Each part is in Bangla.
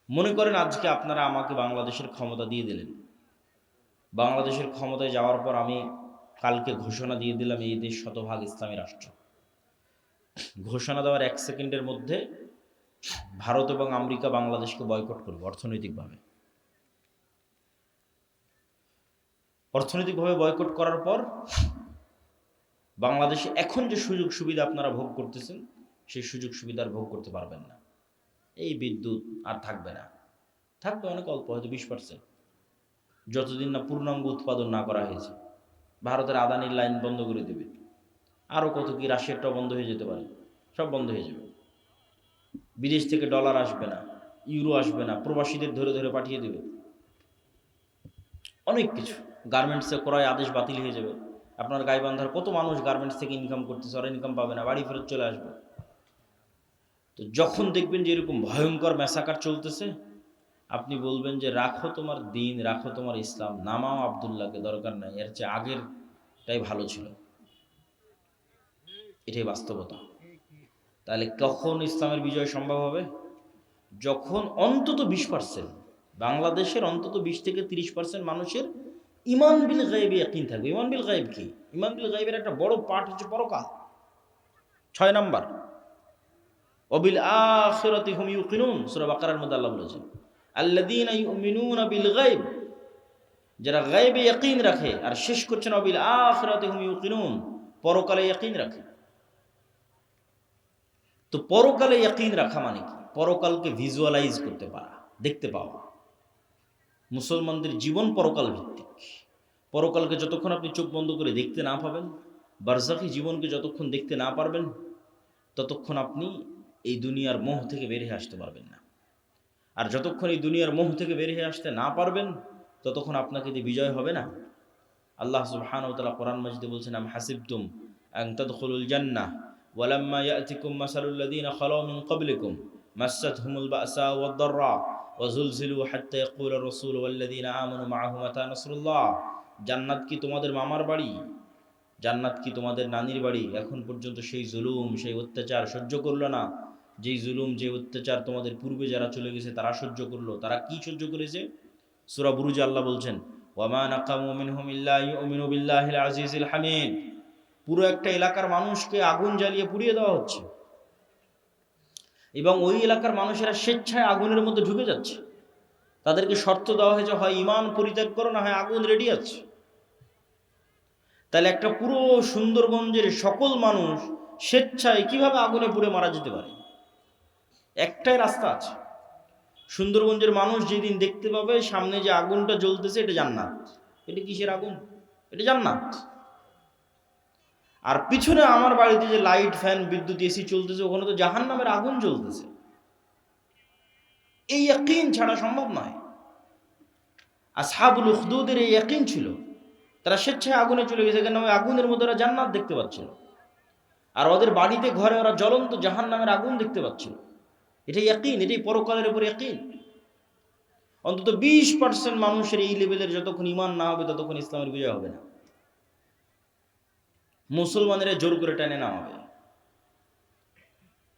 মনে করেন আজকে আপনারা আমাকে বাংলাদেশের ক্ষমতা দিয়ে দিলেন। বাংলাদেশের ক্ষমতায় যাওয়ার পর আমি কালকে ঘোষণা দিয়ে দিলাম এই দেশ শতভাগ ইসলামী রাষ্ট্র। ঘোষণা দেওয়ার 1 সেকেন্ডের মধ্যে ভারত এবং আমেরিকা বাংলাদেশকে বয়কট করবে অর্থনৈতিকভাবে। অর্থনৈতিকভাবে বয়কট করার পর বাংলাদেশে এখন যে সুযোগ সুবিধা আপনারা ভোগ করতেছেন সেই সুযোগ সুবিধা আর ভোগ করতে পারবেন না। এই বিদ্যুৎ আর থাকবে না, থাকবে অনেক অল্প, হয়তো 20%, যতদিন না পূর্ণাঙ্গ উৎপাদন না করা হয়েছে। ভারতের আদানির লাইন বন্ধ করে দেবে, আরও কত কি, রাশিয়ারটাও বন্ধ হয়ে যেতে পারে, সব বন্ধ হয়ে যাবে। বিদেশ থেকে ডলার আসবে না, ইউরো আসবে না, প্রবাসীদের ধরে ধরে পাঠিয়ে দেবে। অনেক কিছু, গার্মেন্টসে ক্রয় আদেশ বাতিল হয়ে যাবে। আপনার গাইবান্ধার কত মানুষ গার্মেন্টস থেকে ইনকাম করতেছে, ওরা ইনকাম পাবে না, বাড়ি ফেরত চলে আসবে। তো যখন দেখবেন যে এরকম ভয়ঙ্কর ম্যাসাকার চলতেছে, আপনি বলবেন যে রাখো তোমার দিন, রাখো তোমার ইসলাম, নামাও আবদুল্লাহকে, দরকার নাই, এর চেয়ে আগেরটাই ভালো ছিল। এটাই বাস্তবতা। তাহলে কখন ইসলামের বিজয় সম্ভব হবে? যখন অন্তত 20%, বাংলাদেশের অন্তত 20 থেকে 30% মানুষের ইমান বিল গায়েবে ইয়াকিন থাকবে। ইমান বিল গায়েব কি? ইমান বিল গায়েবের একটা বড় পার্ট হচ্ছে পরকাল। 6 নাম্বার, ওয়াবিল আখিরাতি হুম ইউকিনুন, সূরা বাকারার মধ্যে আল্লাহ বলেছেন আল্লাযীনা ইউমিনুনা বিল গায়ব, যারা গায়েবে ইয়াকিন রাখে। আর শেষ করছেন ওয়াবিল আখিরাতি হুম ইউকিনুন, পরকালে ইয়াকিন রাখে। তো পরকালে ইয়াকিন রাখা মানে কি? পরকালকে ভিজুয়ালাইজ করতে পারা, দেখতে পাওয়া। মুসলমানদের জীবন পরকাল ভিত্তিক। পরকালকে যতক্ষণ আপনি চোখ বন্ধ করে দেখতে না পাবেন, বারজাখী জীবনকে যতক্ষণ দেখতে না পারবেন, ততক্ষণ আপনি এই দুনিয়ার মোহ থেকে বের হয়ে আসতে পারবেন না। আর যতক্ষণ এই দুনিয়ার মোহ থেকে বের হয়ে আসতে না পারবেন, ততক্ষণ আপনাকে যে বিজয় হবে না। আল্লাহ সুবহানাহু ওয়া তাআলা কোরআন মাজিদে বলছেন, আম হাসিবতুম আন তাদখুলুল জান্নাহ ওয়ালাম্মা ইয়াতিকুম মাসালুল লাযীনা খালাউ মিন ক্বাবলিকুম মাসাতহুমুল বাসা ওয়াদ দাররা ওয়াজুলজিলু হাত্তা ইয়াকুলা রাসূলু ওয়াল্লাযীনা আমানু মাআহু মাতা নাসরুল্লাহ। জান্নাত কি তোমাদের মামার বাড়ি? জান্নাত কি তোমাদের নানির বাড়ি? এখন পর্যন্ত সেই জুলুম, সেই অত্যাচার সহ্য করলো না। যেই জুলুম, যে অত্যাচার তোমাদের পূর্বে যারা চলে গেছে তারা সহ্য করলো। তারা কি সহ্য করেছে? সূরা বুরুজে আল্লাহ বলছেন, ওয়ামা নাকামু মিনহুম ইল্লা ইউমিনু বিল্লাহিল আজিজিল হামিদ। পুরো একটা এলাকার মানুষকে আগুন জ্বালিয়ে পুড়িয়ে দেওয়া হচ্ছে, এবং ওই এলাকার মানুষেরা স্বেচ্ছায় আগুনের মধ্যে ঢুকে যাচ্ছে। তাদেরকে শর্ত দেওয়া হয়েছে, হয় ইমান পরিত্যাগ করো, না হয় আগুন রেডি আছে। তাহলে একটা পুরো সুন্দরগঞ্জের সকল মানুষ স্বেচ্ছায় কিভাবে আগুনে পুড়ে মারা যেতে পারে? একটাই রাস্তা আছে। সুন্দরগঞ্জের মানুষ যেদিন দেখতে পাবে সামনে যে আগুনটা জ্বলতেছে, এটা জান্নাত। এটা কিসের আগুন? এটা জান্নাত। আর পিছনে আমার বাড়িতে যে লাইট, ফ্যান, বিদ্যুৎ, এসি চলতেছে, ওখানে তো জাহান্নামের আগুন জ্বলতেছে। এই ইয়াকিন ছাড়া সম্ভব নয়। আসহাবুল উখদুদের এই ইয়াকিন ছিল। তারা স্বেচ্ছায় আগুনে চলে গেছে, কেন? ওই আগুনের মধ্যে ওরা জান্নাত দেখতে পাচ্ছিল। আর ওদের বাড়িতে ঘরে ওরা জ্বলন্ত জাহান্নামের আগুন দেখতে পাচ্ছিল। এটাই ইয়াকিন, এটাই পরকালের উপর ইয়াকিন। অন্তত 20% মানুষের এই লেভেলের যতক্ষণ ইমান না হবে, ততক্ষণ ইসলামের বিজয় হবে না। মুসলমানেরা জোর করে টেনে না হবে,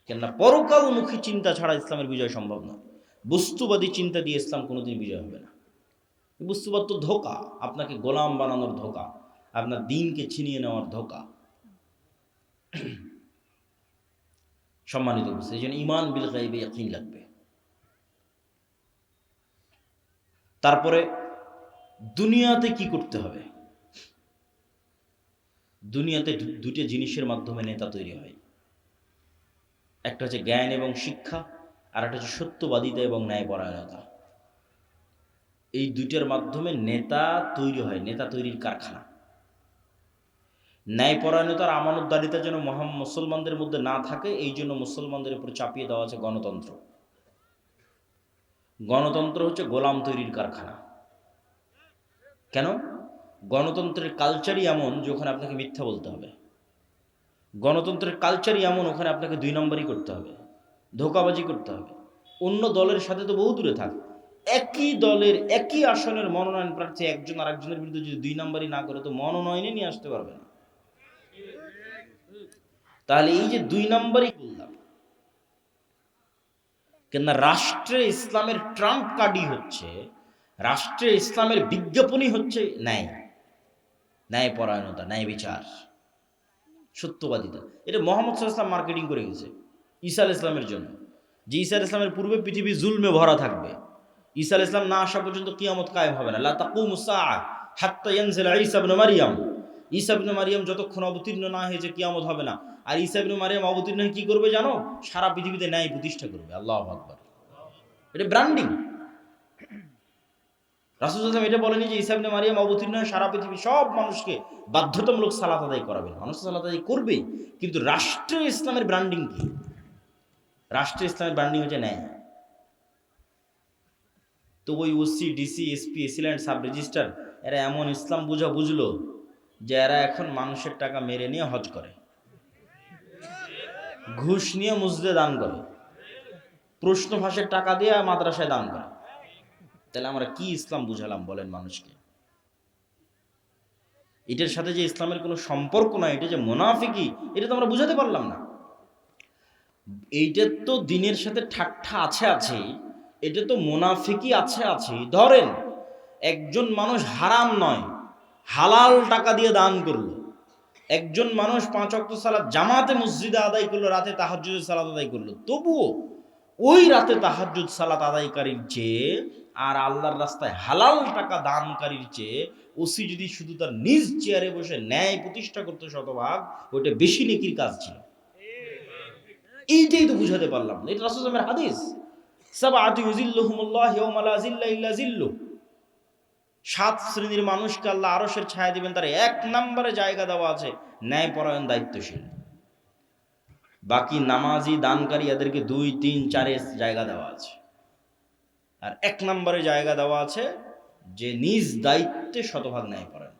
কেননা পরকালমুখী চিন্তা ছাড়া ইসলামের বিজয় সম্ভব নয়। বস্তুবাদী চিন্তা দিয়ে ইসলাম কোনোদিন বিজয় হবে না। বস্তুবাদ তো ধোঁকা, আপনাকে গোলাম বানানোর ধোঁকা, আপনার দিনকে ছিনিয়ে নেওয়ার ধোঁকা। সম্মানিত বুঝছে, এই জন্য ইমান বিল গায়বে ইয়াকিন লাগবে। তারপরে দুনিয়াতে কি করতে হবে? দুনিয়াতে দুটো জিনিসের মাধ্যমে নেতা তৈরি হয়। একটা হচ্ছে জ্ঞান এবং শিক্ষা, আর একটা হচ্ছে সত্যবাদিতা এবং ন্যায়পরায়ণতা। এই দুইটার মাধ্যমে নেতা তৈরি হয়, নেতা তৈরির কারখানা। ন্যায়পরায়ণতার আমানতদারিতা যেন মুসলমানদের মধ্যে না থাকে, এই জন্য মুসলমানদের উপর চাপিয়ে দেওয়া আছে গণতন্ত্র। গণতন্ত্র হচ্ছে গোলাম তৈরির কারখানা। কেন? গণতন্ত্রের কালচারই এমন যে ওখানে আপনাকে মিথ্যা বলতে হবে। গণতন্ত্রের কালচারই এমন, ওখানে আপনাকে 2 নম্বরই করতে হবে, ধোঁকাবাজি করতে হবে। অন্য দলের সাথে তো বহু দূরে থাক, একই দলের একই আসনের মনোনয়ন প্রার্থী একজন আর একজনের বিরুদ্ধে যদি 2 নম্বরই না করে, তো মনোনয়নে নিয়ে আসতে পারবে না। তাহলে এই যে 2 নম্বরই করলাম, কেননা রাষ্ট্রে ইসলামের ট্রাম্প কার্ডই হচ্ছে, রাষ্ট্রে ইসলামের বিজ্ঞাপনই হচ্ছে ন্যায়, ন্যায় পরায়ণতা, ন্যায় বিচার, সত্যবাদিতা। এটা মোহাম্মদ সাল্লাল্লাহু আলাইহি ওয়াসাল্লাম মার্কেটিং করে গেছে ঈসা আলাইহিস সালামের জন্য, যে ঈসা আলাইহিস সালামের পূর্বে পৃথিবী জুলমে ভরা থাকবে, ঈসা আলাইহিস সালাম না আসা পর্যন্ত কিয়ামত কায়েম হবে না। লা তাকুমুস সাআ হাত্তা ইয়ানজিলা ঈসা ইবনে মারইয়াম, ঈসা ইবনে মারইয়াম যতক্ষণ অবতীর্ণ না হয়েছে কিয়ামত হবে না। আর ঈসা ইবনে মারইয়াম অবতীর্ণ হয়ে কি করবে জানো? সারা পৃথিবীতে ন্যায় প্রতিষ্ঠা করবে। আল্লাহু আকবার। এটা ব্র্যান্ডিং। রাসূল সাল্লাল্লাহু আলাইহি ওয়াসাল্লাম এটা বলেনি যে ঈসা ইবনে মারইয়াম অবতীর্ণ হয়ে সারা পৃথিবী সব মানুষকে বাধ্যতামূলক সালাত আদায় করাবেন। মানুষ সালাত আদায় করবে, কিন্তু রাষ্ট্র ইসলামের ব্র্যান্ডিং কি? রাষ্ট্র ইসলামের ব্র্যান্ডিং হচ্ছে ন্যায়। তো ওই OC, DC, SP, AC land, sub registrar এরা এমন ইসলাম বুঝলো যে এরা এখন মানুষের টাকা মেরে নিয়ে হজ করে, ঘুষ নিয়ে মসজিদে দান করে, প্রশ্ন ফাঁসের টাকা দিয়ে মাদ্রাসায় দান করে। তাহলে আমরা কি ইসলাম বুঝালাম বলেন মানুষকে? এটার সাথে যে ইসলামের কোনো সম্পর্ক নাই, এটা যে মুনাফিকি, এটা তো আমরা বুঝাতে পারলাম না। এইটার তো দিনের সাথে ঠাট্টা আছে, এটা তো মুনাফিকি আছে। ধরেন একজন মানুষ হারাম নয় হালাল টাকা দিয়ে দান করলো, একজন মানুষ 5 ওয়াক্ত সালাত জামাতে মসজিদে আদায় করলো, রাতে তাহাজ্জুদের সালাত আদায় করলো, তবুও ওই রাতে তাহাজ্জুদ সালাত আদায়কারীর চেয়ে আর আল্লাহর রাস্তায় হালাল টাকা দানকারীর চেয়ে ওসি যদি শুধু তার নিজ চেয়ারে বসে ন্যায় প্রতিষ্ঠা করতে শতভাগ, ওইটা বেশি নেকির কাজ ছিল। এইটাই তো বুঝাতে পারলাম না। এটা রাসূল সাল্লাল্লাহু আলাইহি ওয়াসাল্লামের হাদিস, সাবআতু ইউযিল্লুহুমুল্লাহ ইয়াওমা লা যিল্লা ইল্লা যিল্লু। 7 শ্রেণীর মানুষকে আল্লাহ আরশের ছায়া দিবেন, তার 1 নম্বরে জায়গা দেওয়া আছে ন্যায় পরায়ণ, দায়িত্বশীল। বাকি নামাজি, দানকারী এদেরকে 2, 3, 4 জায়গা দেওয়া আছে। আর 1 নম্বরে জায়গা দেওয়া আছে যে নিজ দায়িত্বে শতভাগ ন্যায় পরায়ণ।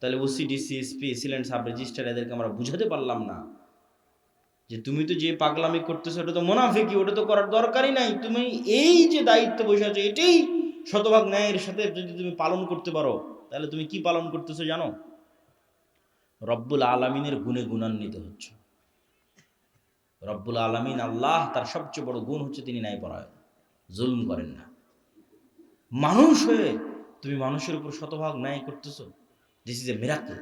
তাহলে OC, DC, SP, AC land, sub registrar এদেরকে আমরা বুঝাতে পারলাম না যে তুমি তো যে পাগলামি করতেছো ওটা তো মুনাফিকি, ওটা তো করার দরকারই নাই। তুমি এই যে দায়িত্ব বসে আছো এটাই শতভাগ ন্যায়ের সাথে যদি তুমি পালন করতে পারো, তাহলে তুমি কি পালন করতেছো জানো? রব্বুল আলামিনের গুণে গুণান্বিত হচ্ছে। রব্বুল আলামিন আল্লাহ, তার সবচেয়ে বড় গুণ হচ্ছে তিনি ন্যায়পরায়ণ, জুলম করেন না। মানুষ হয়ে তুমি মানুষের উপর শতভাগ ন্যায় করতেছো, দিস ইজ এ মিরাকল।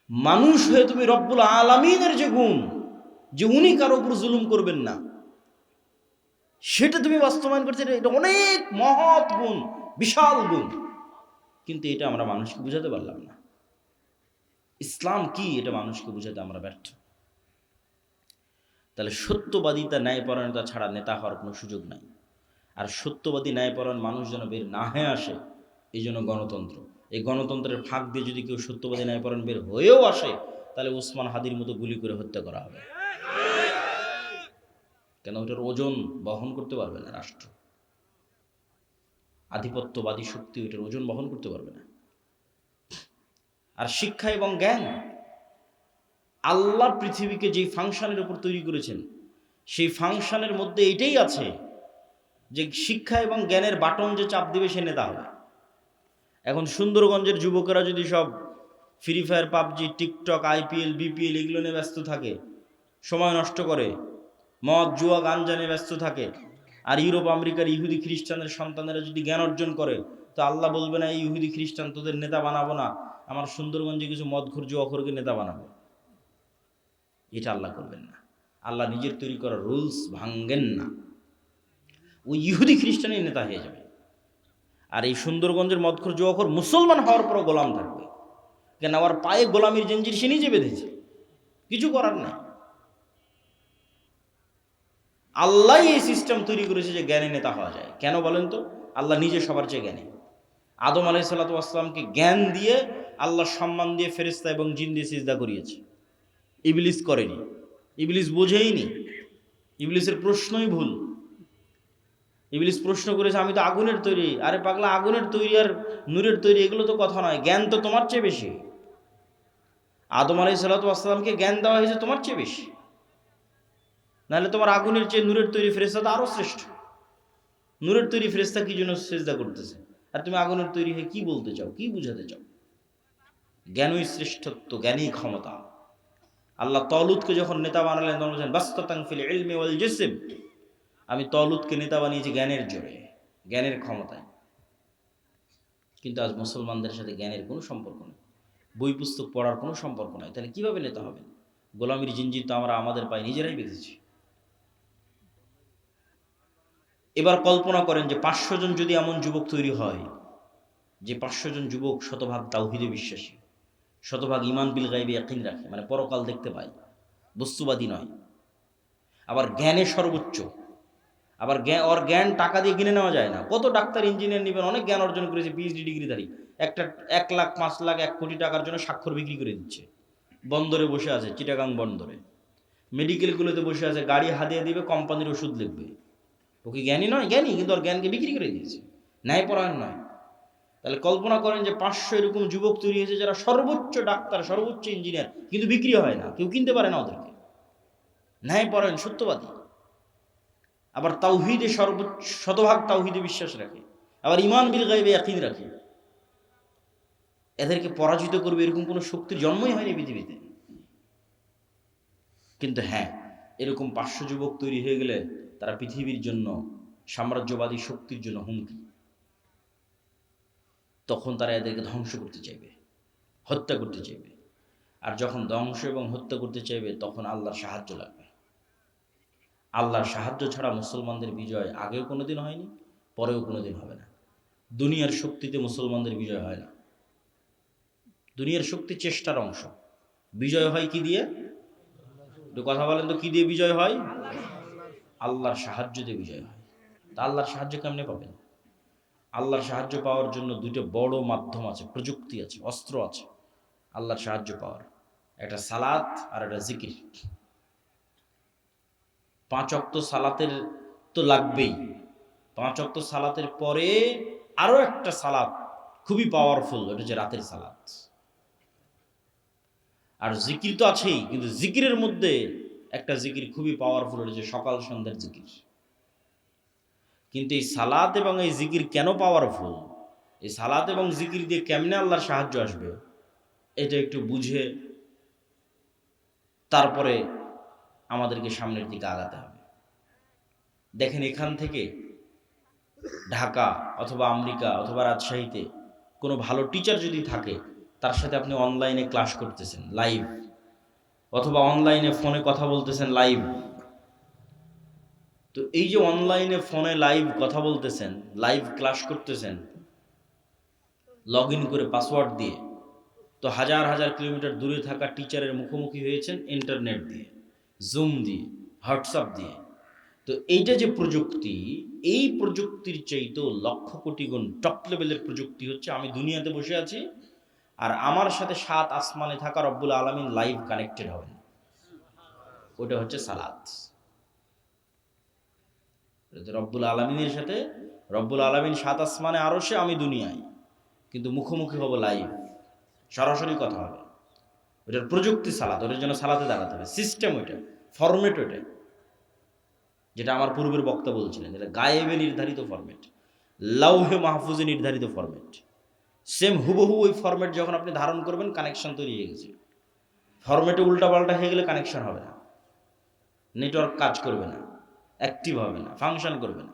মানুষ হয়ে তুমি রব্বুল আলামিনের যে গুণ, যে উনি কারো উপর জুলুম করবেন না, সেটা তুমি বাস্তবায়ন করছো। এটা অনেক মহৎ গুণ, বিশাল গুণ, কিন্তু এটা আমরা মানুষকে বুঝাতে পারলাম না। ইসলাম কি এটা মানুষকে বুঝাতে আমরা ব্যর্থ। তাহলে সত্যবাদিতা, ন্যায়পরায়ণতা ছাড়া নেতা হওয়ার কোনো সুযোগ নাই। আর সত্যবাদী ন্যায়পরায়ণ মানুষ যেন বের না হয়ে আসে, এই জন্য গণতন্ত্র। এই গণতন্ত্রের ফাঁক দিয়ে যদি কেউ সত্যবাদী ন্যায়পরায়ণ বের হয়েও আসে, তাহলে ওসমান হাদির মতো গুলি করে হত্যা করা হবে। কেন? ওটার ওজন বহন করতে পারবে না রাষ্ট্র, আধিপত্যবাদী শক্তি ওইটার ওজন বহন করতে পারবে না। আর শিক্ষা এবং জ্ঞান, আল্লাহ পৃথিবীকে যেই ফাংশনের উপর তৈরি করেছেন, সেই ফাংশনের মধ্যে এটাই আছে যে শিক্ষা এবং জ্ঞানের বাটন যে চাপ দিবে সে নেতা হবে। এখন সুন্দরগঞ্জের যুবকেরা যদি সব free fire, PUBG, TikTok, IPL, BPL এগুলো নিয়ে ব্যস্ত থাকে, সময় নষ্ট করে, মদ, জুয়া, গাঞ্জা নিয়ে ব্যস্ত থাকে, আর ইউরোপ আমেরিকার ইহুদি খ্রিস্টানের সন্তানেরা যদি জ্ঞান অর্জন করে, তো আল্লাহ বলবে না এই ইহুদি খ্রিস্টান তোদের নেতা বানাবো না, আমার সুন্দরগঞ্জে কিছু মদখোর, জুয়াখোরকে নেতা বানাবো। এটা আল্লাহ করবেন না। আল্লাহ নিজের তৈরি করা রুলস ভাঙ্গেন না। ওই ইহুদি খ্রিস্টানের নেতা হয়ে যাবে। আর এই সুন্দরগঞ্জের মদখোর, জুয়াখোর মুসলমান হওয়ার পরও গোলাম থাকবে। কেন? আমার পায়ে গোলামির জঞ্জির সে নিজে বেঁধেছে, কিছু করার নাই। আল্লাহ এই সিস্টেম তৈরি করেছে যে জ্ঞানী নেতা হওয়া যায়। কেন বলেন তো? আল্লাহ নিজে সবার চেয়ে জ্ঞানী। আদম আলাইহিস সালাতু ওয়াস সালামকে জ্ঞান দিয়ে আল্লাহ সম্মান দিয়ে ফেরেশতা এবং জিন দিয়ে সিজদা করিয়েছে। ইবলিস করেনি, ইবলিস বোঝেইনি, ইবলিসের প্রশ্নই ভুল। ইবলিস প্রশ্ন করেছে আমি তো আগুনের তৈরি। আরে পাগলা, আগুনের তৈরি আর নূরের তৈরি এগুলো তো কথা নয়, জ্ঞান তো তোমার চেয়ে বেশি। আদম আলাইহিস সালাতু ওয়াস সালামকে জ্ঞান দেওয়া হয়েছে তোমার চেয়ে বেশি, নাহলে তোমার আগুনের চেয়ে নূরের তৈরি ফেরেশতা তো আরো শ্রেষ্ঠ। নূরের তৈরি ফেরেশতা কি জন্য সিজদা করতেছে, আর তুমি আগুনের তৈরি হয়ে কি বলতে চাও, কি বুঝাতে চাও? জ্ঞানই শ্রেষ্ঠত্ব, জ্ঞানই ক্ষমতা। আল্লাহ তলুতকে যখন নেতা বানালেন তখন বলছেন বাস্তাতাং ফিল ইলমি ওয়াল জিসম, আমি তলুতকে নেতা বানিয়েছি জ্ঞানের জোরে, জ্ঞানের ক্ষমতায়। কিন্তু আজ মুসলমানদের সাথে জ্ঞানের কোনো সম্পর্ক নেই, বই পুস্তক পড়ার কোনো সম্পর্ক নাই। তাহলে কিভাবে নেতা হবেন? গোলামির জিনজির তো আমরা আমাদের পায়ে নিজেরাই বেঁধেছি। এবার কল্পনা করেন যে 500 জন যদি এমন যুবক তৈরি হয়, যে 500 জন যুবক শতভাগ তাওহীদে বিশ্বাসী, শতভাগ ঈমান বিল গায়বে ইয়াকিন রাখে, মানে পরকাল দেখতে পায়, বস্তুবাদী নয়, আবার জ্ঞানে সর্বোচ্চ, আবার জ্ঞান টাকা দিয়ে কিনে নেওয়া যায় না। কত ডাক্তার ইঞ্জিনিয়ার নেবেন, অনেক জ্ঞান অর্জন করেছে, পিএইচডি ডিগ্রিধারী, একটা 1 লাখ 5 লাখ 1 কোটি টাকার জন্য স্বাক্ষর বিক্রি করে দিচ্ছে। বন্দরে বসে আছে, চিটাগাং বন্দরে, মেডিকেলগুলোতে বসে আছে, গাড়ি হাতিয়ে দিবে, কোম্পানির ওষুধ লিখবে। ও কি জ্ঞানী নয়? জ্ঞানী, কিন্তু ওর জ্ঞানকে বিক্রি করে দিয়েছে, ন্যায়পরায়ণ নয়। তাহলে কল্পনা করেন যে 500 এরকম যুবক তৈরি হয়েছে যারা সর্বোচ্চ ডাক্তার, সর্বোচ্চ ইঞ্জিনিয়ার, কিন্তু বিক্রি হয় না, কেউ কিনতে পারে না ওদেরকে, ন্যায়পরায়ণ, সত্যবাদী, আবার তাওহীদে সর্বোচ্চ, শতভাগ তাওহীদে বিশ্বাস রাখে, আবার ঈমান বিল গায়বে ইয়াকিন রাখে। এদেরকে পরাজিত করবে এরকম কোনো শক্তির জন্মই হয়নি পৃথিবীতে। কিন্তু হ্যাঁ, এরকম 500 যুবক তৈরি হয়ে গেলে তারা পৃথিবীর জন্য, সাম্রাজ্যবাদী শক্তির জন্য হুমকি। তখন তারা এদেরকে ধ্বংস করতে চাইবে, হত্যা করতে চাইবে। আর যখন ধ্বংস এবং হত্যা করতে চাইবে তখন আল্লাহর সাহায্য লাগবে। আল্লাহর সাহায্য ছাড়া মুসলমানদের বিজয় আগেও কোনোদিন হয়নি, পরেও কোনোদিন হবে না। দুনিয়ার শক্তিতে মুসলমানদের বিজয় হয় না। দুনিয়ার শক্তি চেষ্টার অংশ, বিজয় হয় কি দিয়ে? একটু কথা বলেন তো, কি দিয়ে বিজয় হয়? আল্লাহর সাহায্য দিয়ে বিজয় হয়। তা আল্লাহর সাহায্য কেমনে পাবেন? আল্লাহর সাহায্য পাওয়ার জন্য দুটো বড় মাধ্যম আছে, প্রযুক্তি আছে, অস্ত্র আছে আল্লাহর সাহায্য পাওয়ার। একটা সালাত আর একটা জিকির। 5 ওয়াক্ত সালাতের তো লাগবেই, 5 ওয়াক্ত সালাতের পরে আরো একটা সালাত খুবই পাওয়ারফুল, এটা হচ্ছে রাতের সালাত। আর জিকির তো আছেই, কিন্তু জিকিরের মধ্যে একটা জিকির খুবই পাওয়ারফুল, এটা হচ্ছে সকাল সন্ধ্যার জিকির। কিন্তু এই সালাত এবং এই জিকির কেন পাওয়ারফুল, এই সালাত এবং জিকির দিয়ে কেমনে আল্লাহর সাহায্য আসবে, এটা একটু বুঝে তারপরে আমাদেরকে সামনের দিকে আগাতে হবে। দেখেন, এখান থেকে ঢাকা অথবা আমেরিকা অথবা রাজশাহীতে কোনো ভালো টিচার যদি থাকে, তার সাথে আপনি অনলাইনে ক্লাস করতেছেন লাইভ, অথবা অনলাইনে ফোনে কথা বলতেছেন লাইভ। তো এই যে অনলাইনে ফোনে লাইভ কথা বলতেছেন, লাইভ ক্লাস করতেছেন, লগ ইন করে পাসওয়ার্ড দিয়ে, তো হাজার হাজার কিলোমিটার দূরে থাকা টিচারের মুখোমুখি হয়েছেন ইন্টারনেট দিয়ে, জুম দিয়ে, হোয়াটসঅ্যাপ দিয়ে। তো এইটা যে প্রযুক্তি, এই প্রযুক্তির চাইতেও লক্ষ কোটি গুণ টপ লেভেলের প্রযুক্তি হচ্ছে আমি দুনিয়াতে বসে আছি আর আমার সাথে 7 আসমানে থাকা রব্বুল আলামিন লাইভ কানেক্টেড হবেন। ওটা হচ্ছে সালাত। রব্বুল আলামিনের সাথে, রব্বুল আলামিন 7 আসমানে আরশে, আমি দুনিয়ায়, কিন্তু মুখোমুখি হব লাইভ, সরাসরি কথা হবে। ওটার প্রযুক্তি সালাত, ওটার জন্য সালাতে দাঁড়াতে হবে, সিস্টেম ওইটা, ফরম্যাট ওইটা, যেটা আমার পূর্বের বক্তা বলছিলেন, যেটা গায়েবে নির্ধারিত ফরম্যাট, লাউহে মাহফুজে নির্ধারিত ফরম্যাট। সেম হুবহু ওই ফরম্যাট যখন আপনি ধারণ করবেন, কানেকশন তৈরি হয়ে গেছে। ফরম্যাটে উল্টাপাল্টা হয়ে গেলে কানেকশন হবে না, নেটওয়ার্ক কাজ করবে না, অ্যাক্টিভ হবে না, ফাংশন করবে না।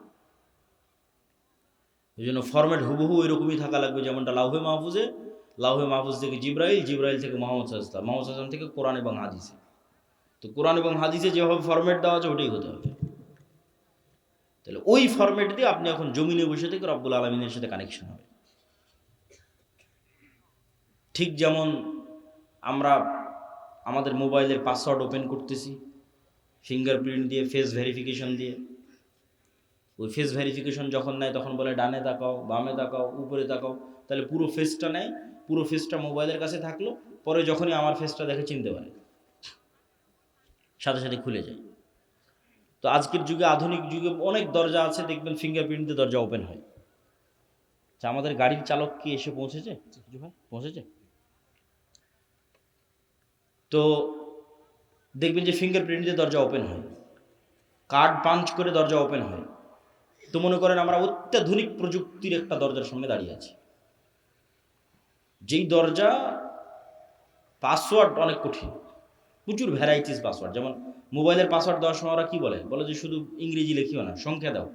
এই জন্য ফরম্যাট হুবহু এরকমই থাকা লাগবে, যেমনটা লাউহে মাহফুজে, লাউহে মাহফুজ থেকে জিব্রাইল, জিব্রাইল থেকে মোহাম্মদ সাল্লাল্লাহু আলাইহি ওয়াসাল্লাম, মোহাম্মদ সাল্লাল্লাহু আলাইহি ওয়াসাল্লাম থেকে কোরআন এবং হাদিসে। তো কোরআন এবং হাদিসে যেভাবে ফরম্যাট দেওয়া আছে ওটাই হতে হবে। তাহলে ওই ফরম্যাট দিয়ে আপনি এখন জমিনে বসে থেকে রব্বুল আলামিনের সাথে কানেকশন হবে। ঠিক যেমন আমরা আমাদের মোবাইলের পাসওয়ার্ড ওপেন করতেছি ফিঙ্গারপ্রিন্ট দিয়ে, ফেস ভেরিফিকেশন দিয়ে। ওই ফেস ভেরিফিকেশন যখন নেয় তখন বলে ডানে তাকাও, বামে তাকাও, উপরে তাকাও, তাহলে পুরো ফেসটা নেয়, পুরো ফেসটা মোবাইলের কাছে থাকলো, পরে যখনই আমার ফেসটা দেখে চিনতে পারে, সাথে সাথে খুলে যায়। তো আজকের যুগে, আধুনিক যুগে অনেক দরজা আছে, দেখবেন ফিঙ্গারপ্রিন্ট দিয়ে দরজা ওপেন হয়। আমাদের গাড়ির চালক কি এসে পৌঁছেছে? পৌঁছেছে। তো দেখবেন যে ফিঙ্গারপ্রিন্ট দিয়ে দরজা ওপেন হয়, কার্ড পাঞ্চ করে দরজা ওপেন হয়। তো মনে করেন আমরা অত্যাধুনিক প্রযুক্তির একটা দরজার সামনে দাঁড়িয়ে আছি, যেই দরজা পাসওয়ার্ড অনেক কঠিন, প্রচুর ভ্যারাইটিস পাসওয়ার্ড। যেমন মোবাইলের পাসওয়ার্ড দেওয়ার সময় ওরা কি বলে, বলে যে শুধু ইংরেজি লিখিও না, সংখ্যা দাও,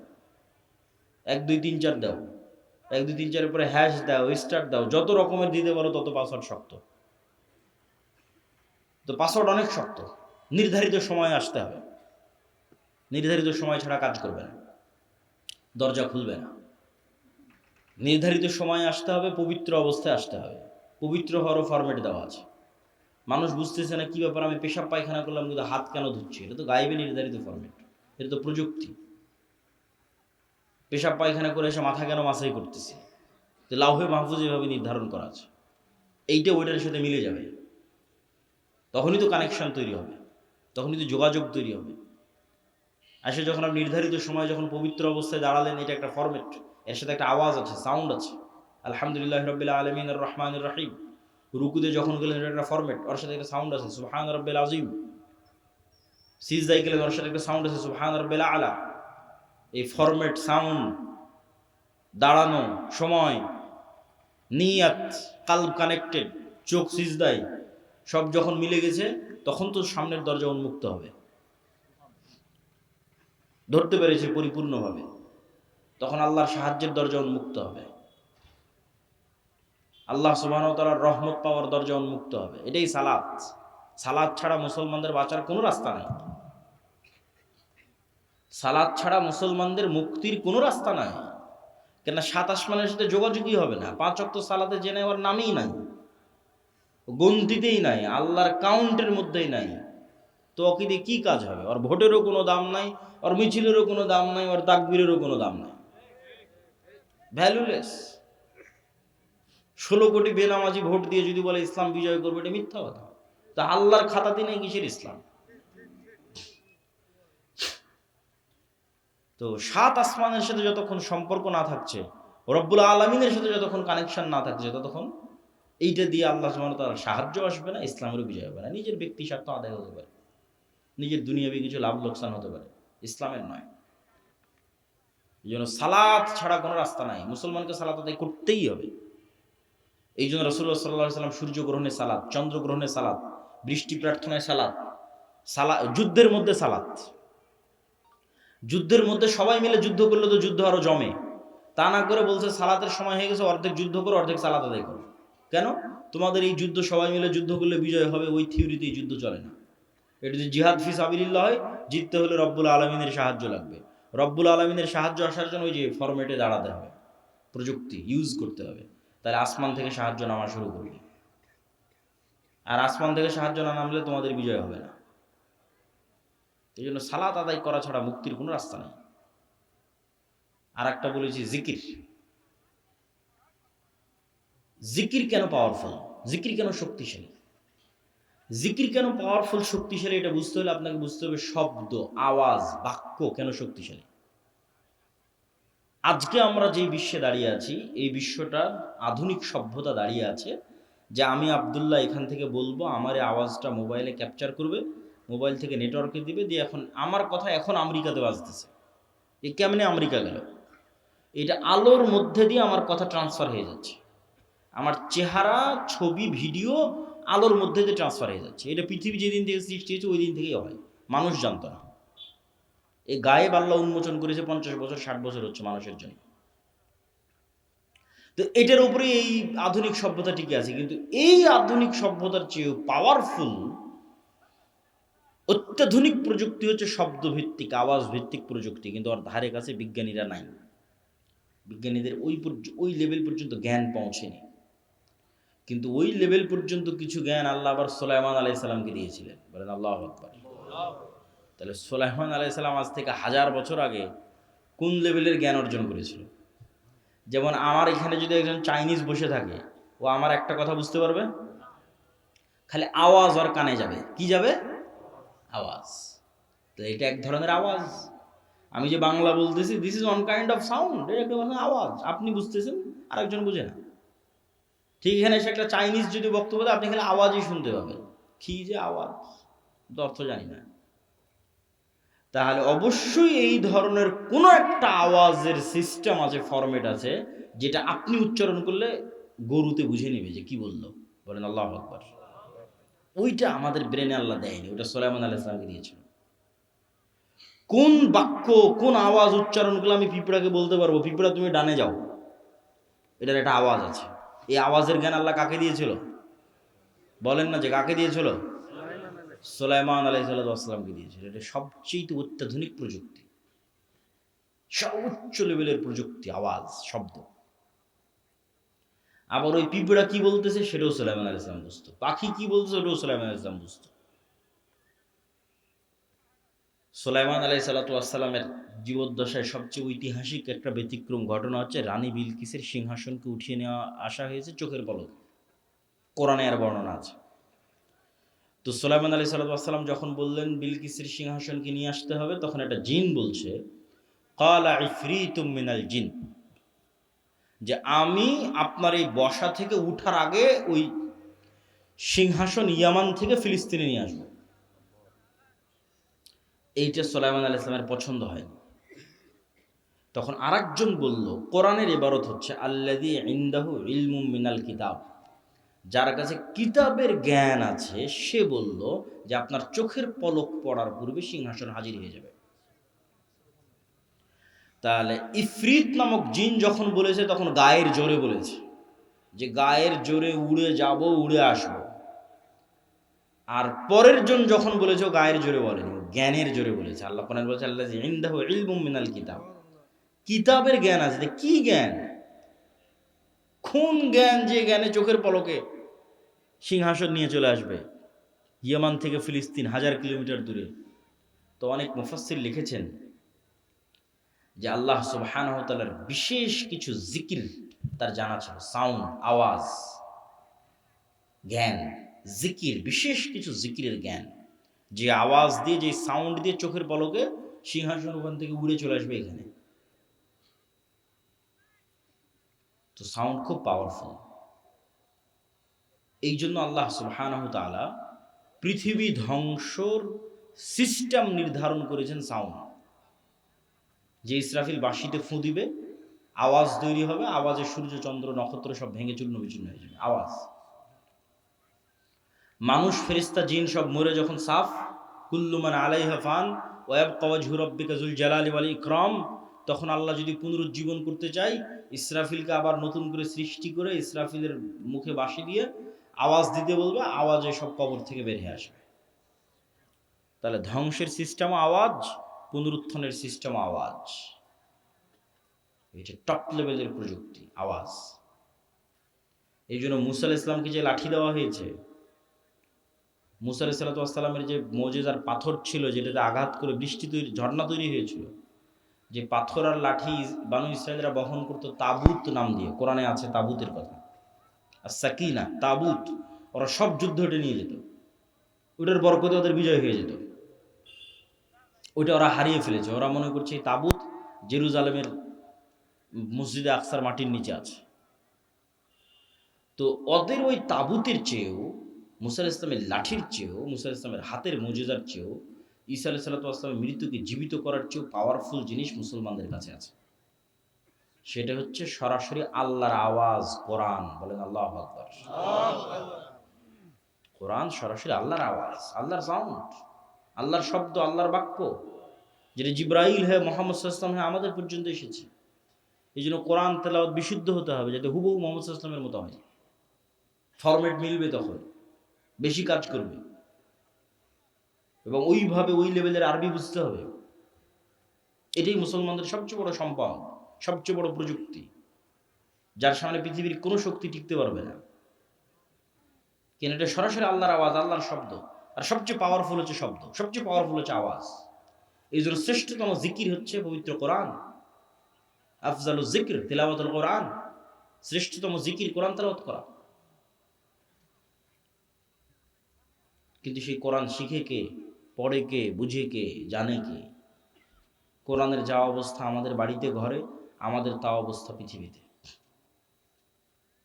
1 2 3 4 দাও, 1 2 3 4 পরে হ্যাশ দাও, স্টার দাও, যত রকমের দিতে পারো তত পাসওয়ার্ড শক্ত। তো পাসওয়ার্ড অনেক শক্ত, নির্ধারিত সময় আসতে হবে, নির্ধারিত সময় ছাড়া কাজ করবে না, দরজা খুলবে না। নির্ধারিত সময় আসতে হবে, পবিত্র অবস্থায় আসতে হবে। পবিত্র হওয়ারও ফরম্যাট দেওয়া আছে। মানুষ বুঝতেছে না কি ব্যাপার, আমি পেশাব পায়খানা করলাম কিন্তু হাত কেন ধুচ্ছি, এটা তো গায়েবে নির্ধারিত ফরম্যাট, এটা তো প্রযুক্তি। পেশাব পায়খানা করে এসে মাথা কেন মাসাই করতেছি, যে লাউহে মাহফুজ এভাবে নির্ধারণ করা আছে, এইটা ওইটার সাথে মিলে যাবে, তখনই তো কানেকশন তৈরি হবে, তখনই তো যোগাযোগ তৈরি হবে। আসে যখন আপনি নির্ধারিত সময় যখন পবিত্র অবস্থায় দাঁড়ালেন, এটা একটা ফরম্যাট, এর সাথে একটা আওয়াজ আছে, সাউন্ড আছে। আলহামদুলিল্লাহ রাব্বিল আলামিন আর রহমানির রহিম, রুকুতে যখন গেলেন এটা একটা ফরম্যাট, ওর সাথে একটা সাউন্ড আছে, সুবহান রাব্বিল আযীম। সিজদায় গেলেন, ওর সাথে একটা সাউন্ড আছে, সুবহান রাব্বিল আলা। এই ফরম্যাট, সাউন্ড, দাঁড়ানো, সময়, নিয়াত, কালব কানেক্টেড, চোখ সিজদায়, সব যখন মিলে গেছে তখন তো সামনের দরজা উন্মুক্ত হবে, ধরতে পেরেছে পরিপূর্ণভাবে, তখন আল্লাহর সাহায্যের দরজা উন্মুক্ত হবে, আল্লাহ সুবহানাহু ওয়া তাআলার রহমত পাওয়ার দরজা উন্মুক্ত হবে। এটাই সালাত। সালাত ছাড়া মুসলমানদের বাঁচার কোনো রাস্তা নাই। সালাত ছাড়া মুসলমানদের মুক্তির কোনো রাস্তা নাই। কেন, 7 আসমানের সাথে যোগাযোগই হবে না, 5 ওয়াক্ত সালাতে জেনে ওর নামই নাই, গন্তিতেই নাই, আল্লাহর কাউন্টের মধ্যেই নাই। তো অকিদে কি কাজ হবে? ওর ভোটেরও কোনো দাম নাই, ওর মিছিলেরও কোনো দাম নাই, ওর তাকবীরেরও কোনো দাম নাই, ভ্যালুলেস। 16 কোটি বেনামাজি ভোট দিয়ে যদি বলে ইসলাম বিজয় করবে, এটা মিথ্যা কথা। তা আল্লাহর খাতাতে নেই কিসের ইসলাম? তো 7 আসমানের সাথে যতক্ষণ সম্পর্ক না থাকছে, রব্বুল আলামিনের সাথে যতক্ষণ কানেকশন না থাকছে, ততক্ষণ এইটা দিয়ে আল্লাহ সুবহানাহু ওয়া তাআলার সাহায্য আসবে না, ইসলামেরও বিজয় হবে না। নিজের ব্যক্তি স্বার্থ আদায় হতে পারে, নিজের দুনিয়াবি কিছু লাভ লোকসান হতে পারে, ইসলামের নয়। এই জন্য সালাত ছাড়া কোনো রাস্তা নাই, মুসলমানকে সালাত আদায় করতেই হবে। এই জন্য রাসূলুল্লাহ সাল্লাল্লাহু আলাইহি ওয়াসাল্লাম সূর্য গ্রহণে সালাত, চন্দ্র গ্রহণে সালাত, বৃষ্টি প্রার্থনায় সালাত, যুদ্ধের মধ্যে সালাত। যুদ্ধের মধ্যে সবাই মিলে যুদ্ধ করলে তো যুদ্ধ আরো জমে, তা না করে বলছে সালাতের সময় হয়ে গেছে, অর্ধেক যুদ্ধ করো, অর্ধেক সালাত আদায় করো। কেন? তোমাদের এই যুদ্ধ সবাই মিলে যুদ্ধ করলে বিজয় হবে, ওই থিওরিতে এই যুদ্ধ চলে না। এটা যদি জিহাদ ফি সাবিলিল্লাহ হয়, জিততে হলে রব্বুল আলামিনের সাহায্য লাগবে। রব্বুল আলামিনের সাহায্য আসার জন্য ওই যে ফরম্যাটে দাঁড়াতে হবে, প্রযুক্তি ইউজ করতে হবে। তাহলে আসমান থেকে সাহায্য নামা শুরু করবে, আর আসমান থেকে সাহায্য না নামলে তোমাদের বিজয় হবে না। এই জন্য সালাত আদায় করা ছাড়া মুক্তির কোনো রাস্তা নেই। আর একটা বলেছি, জিকির। জিকির কেন পাওয়ারফুল, জিকির কেন শক্তিশালী? জিকির কেন পাওয়ারফুল, শক্তিশালী, এটা বুঝতে হলে আপনাকে বুঝতে হবে শব্দ, আওয়াজ, বাক্য কেন শক্তিশালী। আজকে আমরা যে বিশ্বে দাঁড়িয়ে আছি, এই বিশ্বটা আধুনিক সভ্যতা দাঁড়িয়ে আছে যে আমি আব্দুল্লাহ এখান থেকে বলবো, আমার এই আওয়াজটা মোবাইলে ক্যাপচার করবে, মোবাইল থেকে নেটওয়ার্কে দিবে, দিয়ে এখন আমার কথা এখন আমেরিকাতে বাজতেছে। এ কেমনে আমেরিকা গেল? এটা আলোর মধ্যে দিয়ে আমার কথা ট্রান্সফার হয়ে যাচ্ছে, আমার চেহারা, ছবি, ভিডিও আলোর মধ্যে দিয়ে ট্রান্সফার হয়ে যাচ্ছে। এটা পৃথিবী যেদিন থেকে সৃষ্টি হয়েছে ওই দিন থেকেই হয়, মানুষ জানতো না। এই গায়েব আল্লাহ উন্মোচন করেছে 50 বছর 60 বছর হচ্ছে মানুষের জন্য। তো এটার উপরে এই আধুনিক সভ্যতা টিকে আছে। কিন্তু এই আধুনিক সভ্যতার চেয়েও পাওয়ারফুল অত্যাধুনিক প্রযুক্তি হচ্ছে শব্দভিত্তিক, আওয়াজ ভিত্তিক প্রযুক্তি। কিন্তু ওর ধারে কাছে বিজ্ঞানীরা নাই, বিজ্ঞানীদের ওই লেভেল পর্যন্ত জ্ঞান পৌঁছেনি। কিন্তু ওই লেভেল পর্যন্ত কিছু জ্ঞান আল্লাহ আবার সুলাইমান আলাইহিস সালামকে দিয়েছিলেন। বলেন আল্লাহু আকবার। তাহলে সুলাইমান আলাইহিস সালাম আজ থেকে 1000 বছর আগে কোন লেভেলের জ্ঞান অর্জন করেছিল? যেমন আমার এখানে যদি একজন চাইনিজ বসে থাকে, ও আমার একটা কথা বুঝতে পারবে, খালি আওয়াজ ওর কানে যাবে। কি যাবে? আওয়াজ। তো এটা এক ধরনের আওয়াজ। আমি যে বাংলা বলতেছি, this is one kind of sound, এটা একটা ধরনের আওয়াজ। আপনি বুঝতেছেন, আরেকজন বুঝে না। ঠিক এখানে এসে একটা চাইনিজ যদি বক্তব্য দেয়, আপনি খালি আওয়াজই শুনতে পাবেন। কি যে আওয়াজ, তো অর্থ জানি না। তাহলে অবশ্যই এই ধরনের কোনো একটা আওয়াজের সিস্টেম আছে, ফরম্যাট আছে, যেটা আপনি উচ্চারণ করলে গরুতে বুঝে নেবে যে কি বললো। বলেন আল্লাহু আকবার। ওইটা আমাদের ব্রেনে আল্লাহ দেয়নি, ওটা সুলাইমান আলাইহিস সালামকে দিয়েছিল। কোন বাক্য, কোন আওয়াজ উচ্চারণ করলে আমি পিঁপড়াকে বলতে পারবো পিঁপড়া তুমি ডানে যাও, এটার একটা আওয়াজ আছে। এই আওয়াজের জ্ঞান আল্লাহ কাকে দিয়েছিল? বলেন না যে কাকে দিয়েছিল? সুলাইমান আলাইহিস সালামকে দিয়েছিল। এটা সবচেয়ে অত্যাধুনিক প্রযুক্তি, সর্বোচ্চ লেভেলের প্রযুক্তি, আওয়াজ, শব্দ। আবার ওই পিঁপড়া কি বলতেছে সেটাও সুলাইমান আলাইহিস সালাম বুঝতো, পাখি কি বলতেছে ওটাও সুলাইমান আলাইহিস সালাম বুঝতো। সুলাইমান আলাইহিসসালামের জীবদ্দশায় সবচেয়ে ঐতিহাসিক একটা ব্যতিক্রম ঘটনা হচ্ছে রানী বিলকিসের সিংহাসনকে উঠিয়ে নেওয়া আসা হয়েছে চোখের পলকে। কোরআনে আর বর্ণনা আছে। তো সুলাইমান আলাইহিসসালাম যখন বললেন বিলকিসের সিংহাসনকে নিয়ে আসতে হবে, তখন একটা জিন বলছে ক্বালা ইফরিতুম মিনাল জিন, যে আমি আপনার এই বসা থেকে উঠার আগে ওই সিংহাসন ইয়ামান থেকে ফিলিস্তিনে নিয়ে আসবো। এইটা সুলাইমান আলাইহিস সালামের পছন্দ হয়নি। তখন আরেকজন বলল, কোরআনের ইবারত হচ্ছে আল্লাযী ইনদাহু ইলমুম মিনাল কিতাব, যার কাছে কিতাবের জ্ঞান আছে সে বলল যে আপনার চোখের পলক পড়ার পূর্বে সিংহাসন হাজির হয়ে যাবে। তাহলে ইফরিত নামক জিন যখন বলেছে তখন গায়ের জোরে বলেছে, যে গায়ের জোরে উড়ে যাব, উড়ে আসব। আর পরের জন যখন বলেছে গায়ের জোরে বলেনি, জ্ঞানের জোরে বলেছে। আল্লাহ কোরআন বলেছে আল্লাযী ইনদাহু ইলমুম মিনাল কিতাব, কিতাবের জ্ঞান আছে। কি জ্ঞান? কোন জ্ঞান যে জ্ঞানে চোখের পলকে সিংহাসন নিয়ে চলে আসবে ইয়ামান থেকে ফিলিস্তিন 1000 কিলোমিটার দূরে। তো অনেক মুফাসসির লিখেছেন যে আল্লাহ সুবহানাহু ওয়া তাআলার বিশেষ কিছু জিকির তার জানা ছিল, সাউন্ড, আওয়াজ, জ্ঞান, জিকির, বিশেষ কিছু জিকিরের জ্ঞান, যে আওয়াজ দিয়ে, যে সাউন্ড দিয়ে চোখের পলকে সিংহাসন ওখান থেকে উড়ে চলে আসবে এখানে। তো সাউন্ড খুব পাওয়ারফুল। এই জন্য আল্লাহ সুবহানাহু ওয়া তাআলা পৃথিবী ধ্বংসর সিস্টেম নির্ধারণ করেছেন সাউন্ড। যে ইসরাফিল বাঁশিতে ফু দিবে, আওয়াজ তৈরি হবে, আওয়াজে সূর্য চন্দ্র নক্ষত্র সব ভেঙে চূর্ণ বিচূর্ণ হয়ে যাবে, আওয়াজ। মানুষ, ফেরেশতা, জিন সব মরে যখন সাফ, কুল্লু মান আলাইহা ফান ওয়া ইয়াবকা ওয়াজহু রাব্বিকা যুল জালালি ওয়াল ইকরাম, তখন আল্লাহ যদি পুনরুজ্জীবন করতে চাই, ইসরাফিলকে আবার নতুন করে সৃষ্টি করে ইসরাফিলের মুখে বাঁশি দিয়ে আওয়াজ দিতে বলবে, আওয়াজে সব কবর থেকে বের হয়ে আসবে। তাহলে ধ্বংসের সিস্টেম আওয়াজ, পুনরুত্থানের সিস্টেম আওয়াজ। এটা টপ লেভেলের প্রযুক্তি, আওয়াজ। এই জন্য মুসা আলাইহিস সালামকে যে লাঠি দেওয়া হয়েছে, মুসা আলাইহিস সালামের যে মুজিজার পাথর ছিল যেটাতে আঘাত করে বৃষ্টি তৈরি, ঝর্ণা তৈরি হয়েছিল, যে পাথর আর লাঠি বানু ইসরায়েলরা বহন করতো তাবুত নাম দিয়ে, কোরআনে আছে তাবুতের কথা, আর সাকিনা, তাবুত। ওরা সব যুদ্ধ ওটা নিয়ে যেত, ওটার বরকতে ওদের বিজয় হয়ে যেত। ওইটা ওরা হারিয়ে ফেলেছে। ওরা মনে করছে এই তাবুত জেরুজালেমের মসজিদে আকসার মাটির নিচে আছে। তো ওদের ওই তাবুতের চেয়েও, মুসা আলাইহিস সালামের লাঠির চেয়েও, মুসা আলাইহিস সালামের হাতের মুজিজার চেয়েও, ঈসা আলাইহিস সালামের মৃত্যুকে জীবিত করার চেয়েও পাওয়ারফুল জিনিস মুসলমানদের কাছে আছে। সেটা হচ্ছে সরাসরি আল্লাহর আওয়াজ, কোরআন। বলেন আল্লাহু আকবার। কোরআন সরাসরি আল্লাহর আওয়াজ, আল্লাহর সাউন্ড, আল্লাহর শব্দ, আল্লাহর বাক্য, যেটা জিব্রাইল হয়ে মুহাম্মদ সাল্লাল্লাহু আলাইহি ওয়াসাল্লাম হয়ে আমাদের পর্যন্ত এসেছে। এই জন্য কোরআন তেলাওয়াত বিশুদ্ধ হতে হবে, যাতে হুবহু মুহাম্মদ সাল্লাল্লাহু আলাইহি ওয়াসাল্লামের মতো হয়। ফরম্যাট মিলবে, তখন বেশি কাজ করবে, এবং ওইভাবে ওই লেভেলের আরবি বুঝতে হবে। এটাই মুসলমানদের সবচেয়ে বড় সম্পদ, সবচেয়ে বড় প্রযুক্তি, যার সামনে পৃথিবীর কোনো শক্তি টিকতে পারবে না। কেন? এটা সরাসরি আল্লাহর আওয়াজ, আল্লাহর শব্দ। আর সবচেয়ে পাওয়ারফুল হচ্ছে শব্দ, সবচেয়ে পাওয়ারফুল হচ্ছে আওয়াজ। এই জন্য শ্রেষ্ঠতম জিকির হচ্ছে পবিত্র কোরআন। আফজালু যিকর তিলাওয়াতুল কোরআন, শ্রেষ্ঠতম জিকির কোরআন তেলাওয়াত করা। কিন্তু সেই কোরআন শিখে কে, পড়ে কে, বুঝে কে, জানে কে? কোরআনের যা অবস্থা আমাদের বাড়িতে ঘরে, আমাদের তা অবস্থা পৃথিবীতে।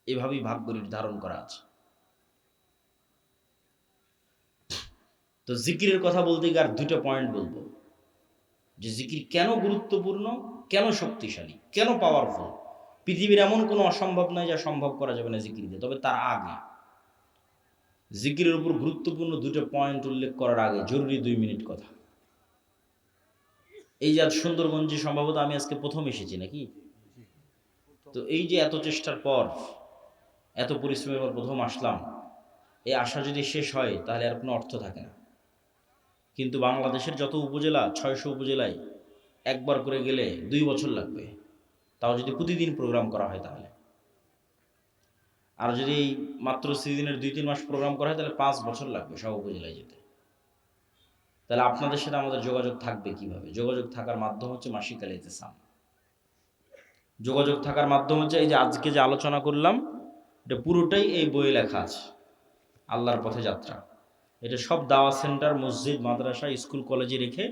এভাবেই ভাগ্য নির্ধারণ করা আছে। তো জিকিরের কথা বলতে গিয়ে আর দুটো পয়েন্ট বলবো, যে জিকির কেন গুরুত্বপূর্ণ, কেন শক্তিশালী, কেন পাওয়ারফুল। পৃথিবীর এমন কোনো অসম্ভব নয় যা সম্ভব করা যাবে না জিকির দিয়ে। তবে তার আগে জিকিরের উপর গুরুত্বপূর্ণ দুটো পয়েন্ট উল্লেখ করার আগে জরুরি 2 মিনিট কথা। এই যে আজ সুন্দরগঞ্জে সম্ভবত আমি আজকে প্রথম এসেছি নাকি, তো এই যে এত চেষ্টার পর, এত পরিশ্রমের পর প্রথম আসলাম, এই আশা যদি শেষ হয় তাহলে আর কোনো অর্থ থাকে না। কিন্তু বাংলাদেশের যত উপজেলা, 600 উপজেলায় একবার করে গেলে 2 বছর লাগবে, তাও যদি প্রতিদিন প্রোগ্রাম করা হয় তাহলে। আর যদি মাত্র সিজনের 2-3 মাস প্রোগ্রাম করা হয় তাহলে 5 বছর লাগবে সব উপজেলায় যেতে। তাহলে আপনাদের সাথে আমাদের যোগাযোগ থাকবে কিভাবে? যোগাযোগ থাকার মাধ্যম হচ্ছে মাসিক আল ইতিসাম। যোগাযোগ থাকার মাধ্যম হচ্ছে এই যে আজকে যে আলোচনা করলাম, এটা পুরোটাই এই বইয়ে লেখা আছে, আল্লাহর পথে যাত্রা। এটা সব দাওয়া সেন্টার, মসজিদ, মাদ্রাসা, স্কুল, কলেজে রেখে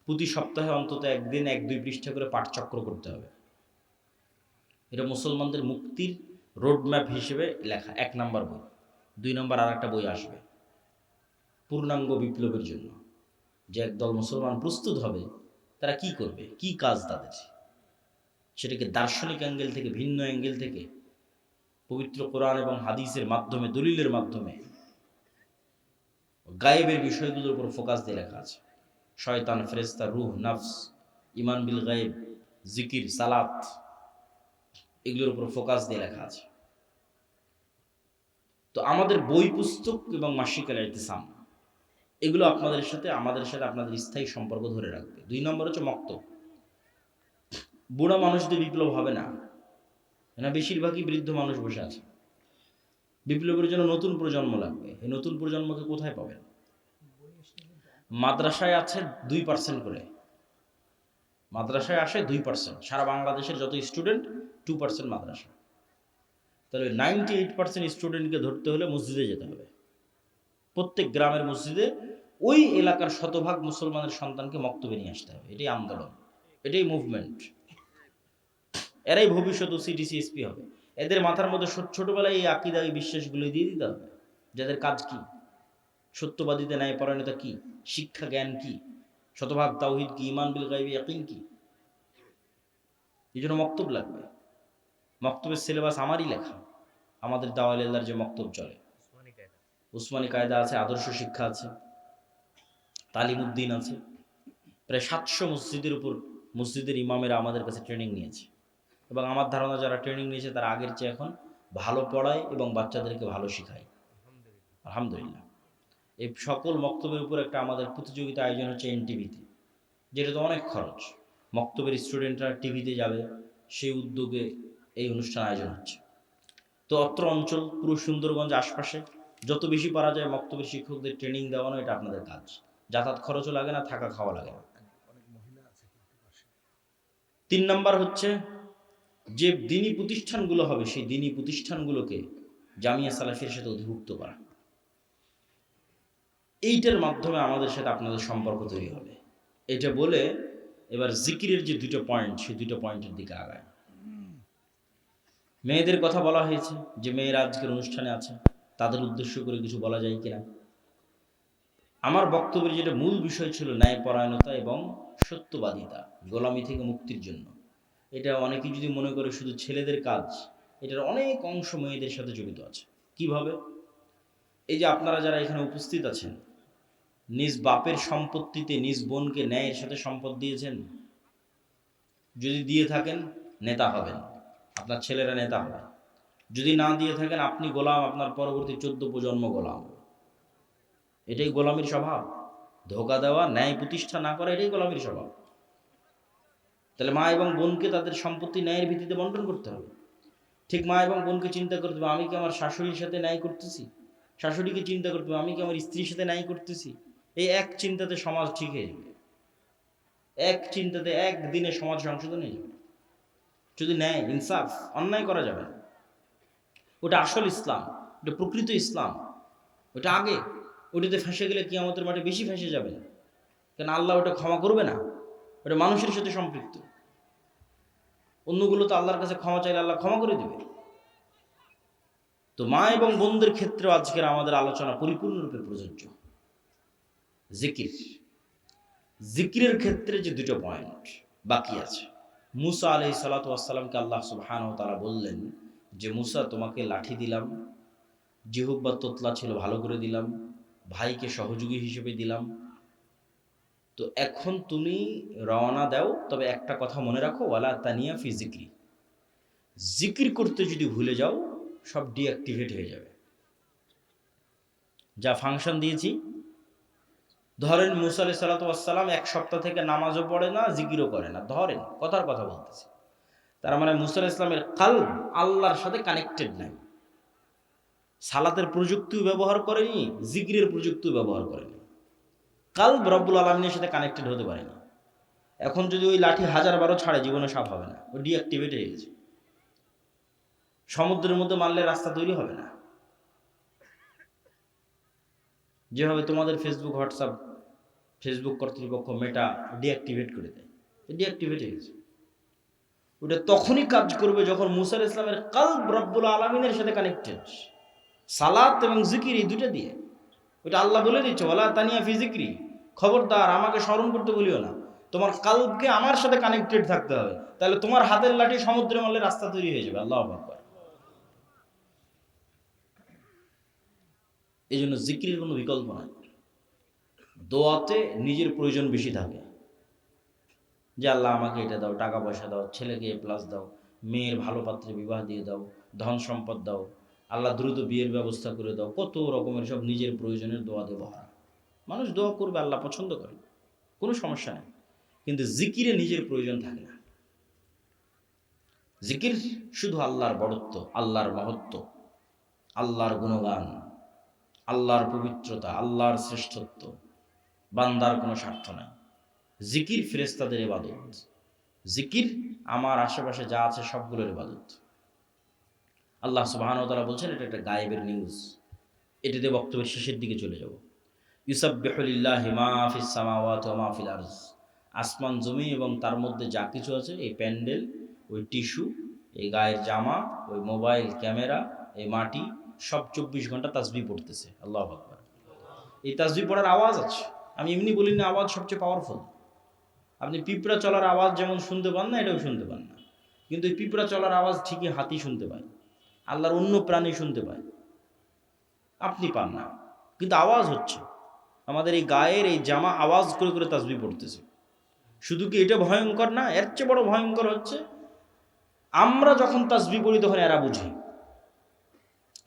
প্রতি সপ্তাহে অন্তত একদিন 1-2 পৃষ্ঠা করে পাঠচক্র করতে হবে। এটা মুসলমানদের মুক্তির রোডম্যাপ হিসেবে লেখা 1 নাম্বার বই। 2 নাম্বার আর একটা বই আসবে পূর্ণাঙ্গ বিপ্লবের জন্য, যে একদল মুসলমান প্রস্তুত হবে, তারা কি করবে, কি কাজ তাদের, সেটাকে দার্শনিক অ্যাঙ্গেল থেকে, ভিন্ন অ্যাঙ্গেল থেকে, পবিত্র কোরআন এবং হাদিসের মাধ্যমে, দলিলের মাধ্যমে গায়েবের বিষয়গুলোর উপর ফোকাস দিয়ে লেখা আছে। শয়তান, ফেরেশতা, রূহ, নফস, ঈমান বিল গায়েব, জিকির, সালাত, এগুলোর উপর ফোকাস দিয়ে লেখা আছে। তো আমাদের বই পুস্তক এবং মাসিক আল ইতিসাম, এগুলো আপনাদের সাথে, আমাদের সাথে আপনাদের স্থায়ী সম্পর্ক ধরে রাখবে। 2 নম্বর হচ্ছে মক্তব। বুড়া মানুষদের বিপ্লব হবে না, না, বেশিরভাগই বৃদ্ধ মানুষ বসে আছে। বিপ্লবের জন্য নতুন প্রজন্ম লাগবে। এই নতুন প্রজন্মকে কোথায় পাবেন? মাদ্রাসায় আছে 2% করে, মাদ্রাসায় আসে 2%। সারা বাংলাদেশের যত স্টুডেন্ট 2% মাদ্রাসা। তাহলে 98% স্টুডেন্টকে ধরতে হলে মসজিদে যেতে হবে। প্রত্যেক গ্রামের মসজিদে ওই এলাকার শতভাগ মুসলমানের সন্তানকে মক্তবে নিয়ে আসতে হবে। এটাই আন্দোলন, এটাই মুভমেন্ট। এরাই ভবিষ্যৎ ওসিডিসি এসপি হবে। এদের মাথার মধ্যে ছোটবেলায় এই আকীদা, এই বিশ্বাসগুলো দিয়ে দিতে হবে। যাদের কাজ কি, সত্যবাদীতে ন্যায় পরায়ণতা কি, শিক্ষা জ্ঞান কি, শতভাগ তাওহীদ কি, ঈমান বিল গায়বি ইয়াকিন কি। এই জন্য মক্তব লাগবে। মক্তবের সিলেবাস আমারই লেখা। আমাদের দাওয়াল আল্লাহর যে মক্তব চলে, উসমানী কায়দা আছে, আদর্শ শিক্ষা আছে, তালিমউদ্দিন আছে। প্রায় 700 মসজিদের উপর মসজিদের ইমামেরা আমাদের কাছে ট্রেনিং নিয়েছে, এবং আমার ধারণা যারা ট্রেনিং নিয়েছে তারা আগের চেয়ে এখন ভালো পড়ায় এবং বাচ্চাদেরকে ভালো শেখায়, আলহামদুলিল্লাহ। এই সকল মক্তবের উপর একটা আমাদের প্রতিযোগিতা আয়োজন হচ্ছে এনটিভিতে, যেটা তো অনেক খরচ। মক্তবের স্টুডেন্টরা টিভিতে যাবে, সেই উদ্যোগে এই অনুষ্ঠান আয়োজন হচ্ছে। তো অত্র অঞ্চল, পুরো সুন্দরগঞ্জ আশপাশে যত বেশি পারা যায় মক্তবের শিক্ষকদের ট্রেনিং দেওয়ানো, এটা আপনাদের কাজ। যাতায়াত খরচও লাগে না, থাকা খাওয়া লাগে না। 3 নাম্বার হচ্ছে যে দিনী প্রতিষ্ঠানগুলো হবে, সেই দিনী প্রতিষ্ঠানগুলোকে জামিয়া সালাফির সাথে অধিভুক্ত করা। এইটার মাধ্যমে আমাদের সাথে আপনাদের সম্পর্ক তৈরি হবে। এটা বলে এবার জিকিরের যে 2টা পয়েন্ট, সেই 2টা পয়েন্টের দিকে আগায়। মেয়েদের কথা বলা হয়েছে, যে মেয়েরা আজকের অনুষ্ঠানে আছে, তাদের উদ্দেশ্য করে কিছু বলা যায় কিনা। আমার বক্তব্যের যেটা মূল বিষয় ছিল ন্যায়পরায়ণতা এবং সত্যবাদিতা, গোলামি থেকে মুক্তির জন্য। এটা অনেকে যদি মনে করে শুধু ছেলেদের কাজ, এটার অনেক অংশ মেয়েদের সাথে জড়িত আছে। কিভাবে? এই যে আপনারা যারা এখানে উপস্থিত আছেন, নিজ বাপের সম্পত্তিতে নিজ বোনকে ন্যায়ের সাথে সম্পদ দিয়েছেন? যদি দিয়ে থাকেন, নেতা হবেন, আপনার ছেলেরা নেতা হবে। যদি না দিয়ে থাকেন, আপনি গোলাম, আপনার পরবর্তী 14 প্রজন্ম গোলাম। এটাই গোলামির স্বভাব। ধোঁকা দেওয়া, ন্যায় প্রতিষ্ঠা না করা, এটাই গোলামির স্বভাব। তাহলে মা এবং বোনকে তাদের সম্পত্তি ন্যায়ের ভিত্তিতে বন্টন করতে হবে। ঠিক মা এবং বোনকে চিন্তা করতে হবে, আমি কি আমার শাশুড়ির সাথে ন্যায় করতেছি? শাশুড়িকে চিন্তা করতে হবে, আমি কি আমার স্ত্রীর সাথে ন্যায় করতেছি? এই এক চিন্তাতে সমাজ ঠিক হয়ে যাবে। এক চিন্তাতে একদিনে সমাজ সংশোধন হয়ে যাবে। যদি ন্যায়, ইনসাফ, অন্যায় করা যাবে না। ওটা আসল ইসলাম, ওটা প্রকৃত ইসলাম। ওটা আগে, ওটাতে ফেঁসে গেলে কিয়ামতের মাঠে বেশি ফেঁসে যাবে, কেন আল্লাহ ওটা ক্ষমা করবে না। ওটা মানুষের সাথে সম্পৃক্ত। অন্যগুলো তো আল্লাহর কাছে ক্ষমা চাইলে আল্লাহ ক্ষমা করে দেবে। তো মা এবং বোনদের ক্ষেত্রেও আজকের আমাদের আলোচনা পরিপূর্ণরূপে প্রযোজ্য। জিকির, জিকিরের ক্ষেত্রে যে 2টা পয়েন্ট বাকি আছে। মুসা আলাইহিস সালাতু ওয়াস সালামকে আল্লাহ সুবহানাহু ওয়া তাআলা বললেন যে মুসা, তোমাকে লাঠি দিলাম, জিহুব্বা তোতলা ছিল, ভালো করে দিলাম, ভাইকে সহযোগী হিসেবে দিলাম। তো এখন তুমি রওনা দাও, তবে একটা কথা মনে রাখো, ওয়ালা তানিয়া ফি জিক্রি, জিকির করতে যদি ভুলে যাও সব ডিঅ্যাক্টিভেট হয়ে যাবে। যা ফাংশন দিয়েছি, ধরেন মুসা আলাইহিস সালাতু ওয়াস সালাম 1 সপ্তাহ থেকে নামাজও পড়ে না, জিকিরও করে না, ধরেন কথার কথা বলতেছি, তার মানে মুসা আলাইহিস সালামের কলব আল্লাহর সাথে কানেক্টেড নাই। সালাতের প্রযুক্তিও ব্যবহার করেনি, জিকিরের প্রযুক্তিও ব্যবহার করেনি, কলব রব্বুল আলামিনের সাথে কানেক্টেড হতে পারেনি। এখন যদি ওই লাঠি 1000 ছাড়ে, জীবনে সাফ হবে না, ও ডিঅ্যাক্টিভেট হয়ে গেছে। সমুদ্রের মধ্যে মারলে রাস্তা তৈরি হবে না। যেভাবে তোমাদের ফেসবুক কর্তৃপক্ষ মেটা ডিঅ্যাক্টিভেট করে দেয়, ডিঅ্যাক্টিভেট হয়ে গেছে। ওটা তখনই কাজ করবে যখন মুসা আলাইহিস সালামের কলব রব্বুল আলামিনের সাথে কানেক্টেড, সালাত এবং জিকির এই দুটো দিয়ে। ওটা আল্লাহ বলে দিচ্ছে, ওয়ালা তানিয়া ফি জিক্রি, খবরদার আমাকে স্মরণ করতে বলিও না, তোমার কলবকে আমার সাথে কানেক্টেড থাকতে হবে, তাহলে তোমার হাতের লাঠি সমুদ্রে মারলে রাস্তা তৈরি হয়ে যাবে। আল্লাহু আকবার। এই জন্য জিকিরের কোনো বিকল্প নাই। দোয়াতে নিজের প্রয়োজন বেশি থাকে, যে আল্লাহ আমাকে এটা দাও, টাকা পয়সা দাও, ছেলেকে প্লাস দাও, মেয়ের ভালো পাত্রে বিবাহ দিয়ে দাও, ধন সম্পদ দাও, আল্লাহ দ্রুত বিয়ের ব্যবস্থা করে দাও, কত রকমের সব নিজের প্রয়োজনের দোয়া দেব। মানুষ দোয়া করবে, আল্লাহ পছন্দ করে, কোনো সমস্যা নেই, কিন্তু জিকিরে নিজের প্রয়োজন থাকে না। জিকির শুধু আল্লাহর বড়ত্ব, আল্লাহর মহত্ব, আল্লাহর গুণগান, আল্লাহর পবিত্রতা, আল্লাহর শ্রেষ্ঠত্ব, বান্দার কোনো স্বার্থ নাই। জিকির ফেরেশতাদের ইবাদত, জিকির আমার আশেপাশে যা আছে সবগুলোর ইবাদত। আল্লাহ সুবহানাহু ওয়া তাআলা বলছেন, এটা একটা গায়েবের নিউজ, এটাতে বক্তব্যের শেষের দিকে চলে যাব। ইউসাব্বিহু লিল্লাহি মা ফিস সামাওয়াতি ওয়া মা ফিল আরজ, আসমান জমি এবং তার মধ্যে যা কিছু আছে, এই প্যান্ডেল, ওই টিস্যু, এই গায়ের জামা, ওই মোবাইল ক্যামেরা, এই মাটি, সব 24 ঘন্টা তাসবিহ পড়তেছে। আল্লাহু আকবার। এই তাসবিহ পড়ার আওয়াজ আছে, আমি এমনি বলি না, আওয়াজ সবচেয়ে পাওয়ারফুল। আপনি পিঁপড়া চলার আওয়াজ যেমন শুনতে পান না, এটাও শুনতে পান না, কিন্তু এই পিঁপড়া চলার আওয়াজ ঠিকই হাতি শুনতে পায়, আল্লাহর অন্য প্রাণী শুনতে পায়, আপনি পান না, কিন্তু আওয়াজ হচ্ছে। আমাদের এই গায়ের এই জামা আওয়াজ করে করে তাসবিহ পড়তেছে। শুধু কি এটা ভয়ঙ্কর না, এর চেয়ে বড় ভয়ঙ্কর হচ্ছে আমরা যখন তাসবিহ পড়ি তখন এরা বুঝি।